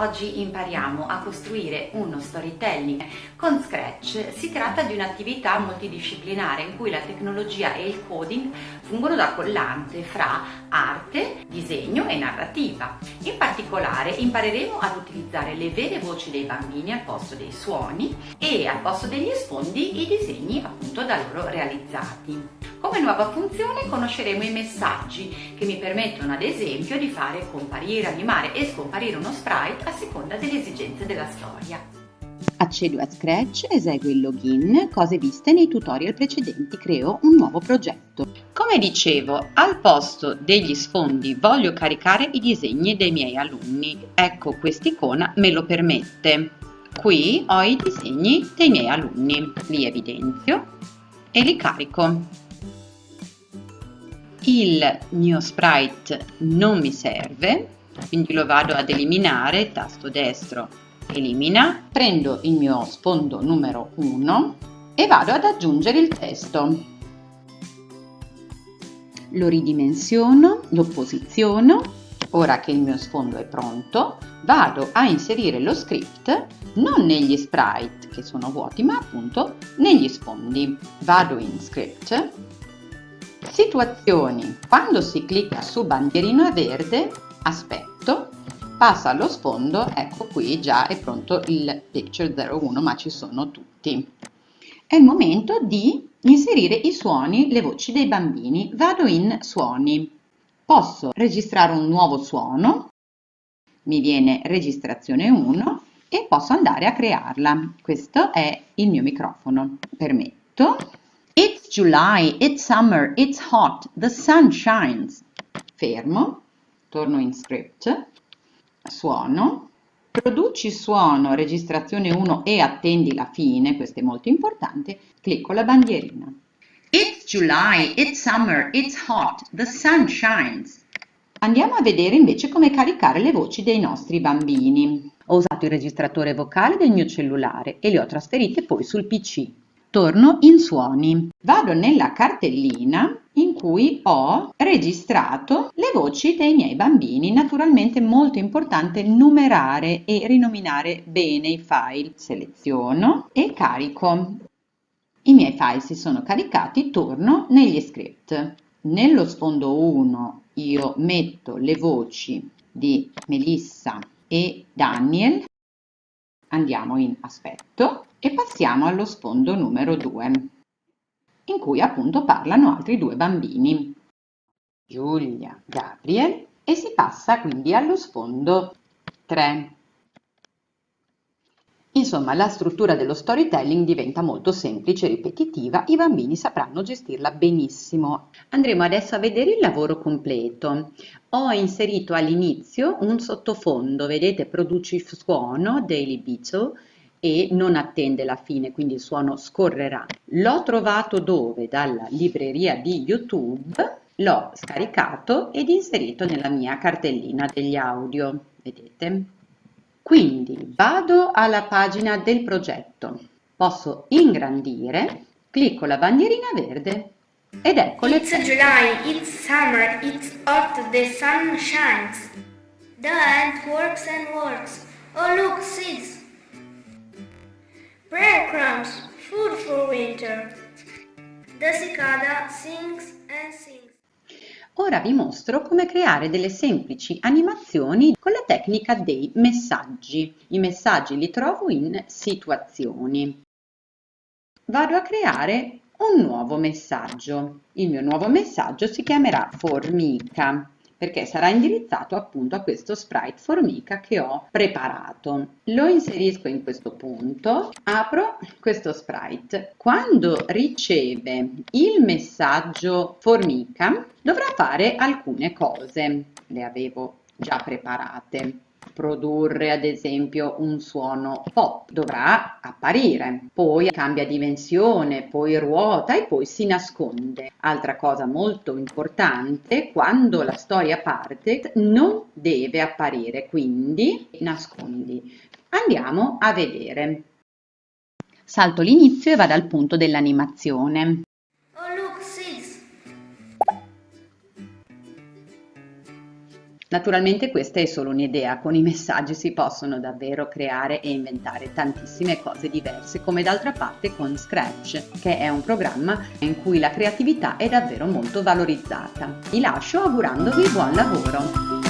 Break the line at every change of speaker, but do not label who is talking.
oggi impariamo a costruire uno storytelling con Scratch. Si tratta di un'attività multidisciplinare in cui la tecnologia e il coding fungono da collante fra arte, disegno e narrativa. In particolare impareremo ad utilizzare le vere voci dei bambini al posto dei suoni e al posto degli sfondi i disegni appunto da loro realizzati. Come nuova funzione conosceremo i messaggi che mi permettono ad esempio di fare comparire, animare e scomparire uno sprite a seconda delle esigenze della storia.
Accedo a Scratch, eseguo il login, cose viste nei tutorial precedenti, creo un nuovo progetto. Come dicevo, al posto degli sfondi voglio caricare i disegni dei miei alunni. Ecco, quest'icona me lo permette. Qui ho i disegni dei miei alunni, li evidenzio e li carico. Il mio sprite non mi serve, quindi lo vado ad eliminare, tasto destro, elimina, prendo il mio sfondo numero 1 e vado ad aggiungere il testo. Lo ridimensiono, lo posiziono. Ora che il mio sfondo è pronto, vado a inserire lo script non negli sprite che sono vuoti, ma appunto negli sfondi. Vado in script, situazioni, quando si clicca su bandierina verde, aspetto, passa allo sfondo, ecco qui già è pronto il picture 01, ma ci sono tutti. È il momento di inserire i suoni, le voci dei bambini. Vado in suoni, posso registrare un nuovo suono, mi viene registrazione 1 e posso andare a crearla. Questo è il mio microfono, permetto. It's July, it's summer, it's hot, the sun shines. Fermo, torno in script, suono, produci suono, registrazione 1 e attendi la fine, questo è molto importante, clicco la bandierina. It's July, it's summer, it's hot, the sun shines. Andiamo a vedere invece come caricare le voci dei nostri bambini. Ho usato il registratore vocale del mio cellulare e le ho trasferite poi sul PC. Torno in suoni, vado nella cartellina in cui ho registrato le voci dei miei bambini. Naturalmente è molto importante numerare e rinominare bene i file. Seleziono e carico. I miei file si sono caricati, torno negli script. Nello sfondo 1 io metto le voci di Melissa e Daniel. Andiamo in aspetto e passiamo allo sfondo numero 2, in cui appunto parlano altri due bambini, Giulia, Gabriel, e si passa quindi allo sfondo 3. Insomma, la struttura dello storytelling diventa molto semplice e ripetitiva, i bambini sapranno gestirla benissimo. Andremo adesso a vedere il lavoro completo. Ho inserito all'inizio un sottofondo, vedete, produci suono, Daily Beetle, e non attende la fine, quindi il suono scorrerà. L'ho trovato dove? Dalla libreria di YouTube, l'ho scaricato ed inserito nella mia cartellina degli audio, vedete? Quindi vado alla pagina del progetto, posso ingrandire, clicco la bandierina verde ed ecco le
It's July, it's summer, it's hot, the sun shines. The ant works and works. Oh look, seeds. Breadcrumbs, food for winter. The cicada sings and sings.
Ora vi mostro come creare delle semplici animazioni con la tecnica dei messaggi. I messaggi li trovo in situazioni. Vado a creare un nuovo messaggio. Il mio nuovo messaggio si chiamerà formica, perché sarà indirizzato appunto a questo sprite formica che ho preparato. Lo inserisco in questo punto, apro questo sprite. Quando riceve il messaggio formica dovrà fare alcune cose, le avevo già preparate. Produrre ad esempio un suono pop, dovrà apparire, poi cambia dimensione, poi ruota e poi si nasconde. Altra cosa molto importante, quando la storia parte non deve apparire, quindi nascondi. Andiamo a vedere. Salto l'inizio e vado al punto dell'animazione. Naturalmente questa è solo un'idea, con i messaggi si possono davvero creare e inventare tantissime cose diverse, come d'altra parte con Scratch, che è un programma in cui la creatività è davvero molto valorizzata. Vi lascio augurandovi buon lavoro!